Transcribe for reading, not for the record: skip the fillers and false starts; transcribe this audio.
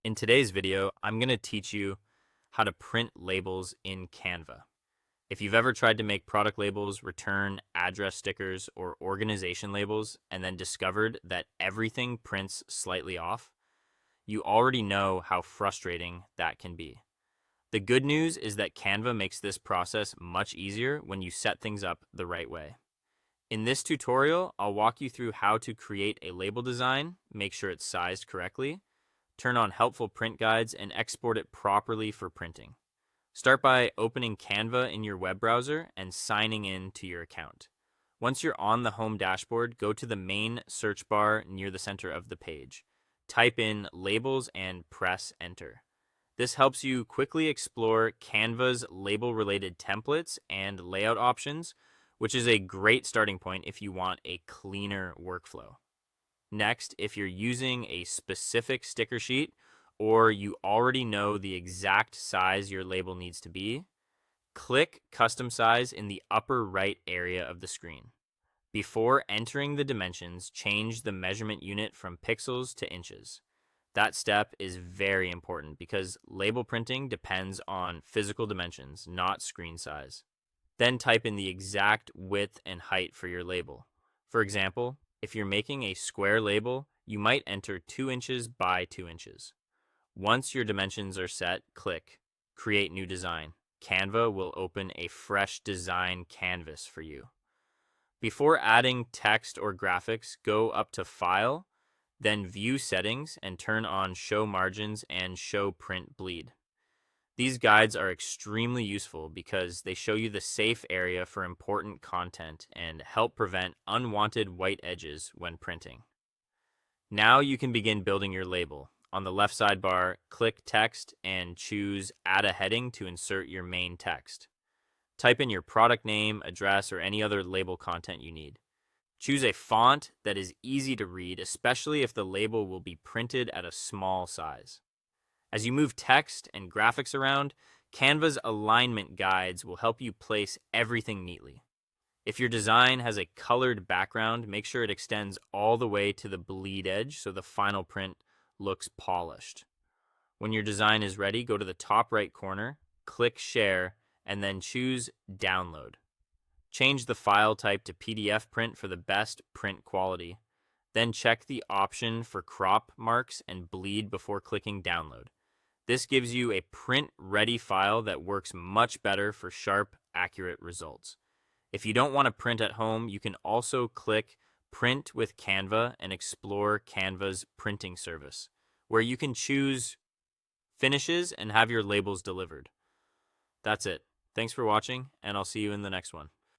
In today's video, I'm going to teach you how to print labels in Canva. If you've ever tried to make product labels, return address stickers, or organization labels, and then discovered that everything prints slightly off, you already know how frustrating that can be. The good news is that Canva makes this process much easier when you set things up the right way. In this tutorial, I'll walk you through how to create a label design, make sure it's sized correctly, turn on helpful print guides, and export it properly for printing. Start by opening Canva in your web browser and signing in to your account. Once you're on the home dashboard, go to the main search bar near the center of the page. Type in labels and press enter. This helps you quickly explore Canva's label-related templates and layout options, which is a great starting point if you want a cleaner workflow. Next, if you're using a specific sticker sheet or you already know the exact size your label needs to be, click Custom Size in the upper right area of the screen. Before entering the dimensions, change the measurement unit from pixels to inches. That step is very important because label printing depends on physical dimensions, not screen size. Then type in the exact width and height for your label. For example, if you're making a square label, you might enter 2 inches by 2 inches. Once your dimensions are set, click Create New Design. Canva will open a fresh design canvas for you. Before adding text or graphics, go up to File, then View Settings, and turn on Show Margins and Show Print Bleed. These guides are extremely useful because they show you the safe area for important content and help prevent unwanted white edges when printing. Now you can begin building your label. On the left sidebar, click Text and choose Add a Heading to insert your main text. Type in your product name, address, or any other label content you need. Choose a font that is easy to read, especially if the label will be printed at a small size. As you move text and graphics around, Canva's alignment guides will help you place everything neatly. If your design has a colored background, make sure it extends all the way to the bleed edge so the final print looks polished. When your design is ready, go to the top right corner, click Share, and then choose Download. Change the file type to PDF print for the best print quality. Then check the option for crop marks and bleed before clicking Download. This gives you a print-ready file that works much better for sharp, accurate results. If you don't want to print at home, you can also click Print with Canva and explore Canva's printing service, where you can choose finishes and have your labels delivered. That's it. Thanks for watching, and I'll see you in the next one.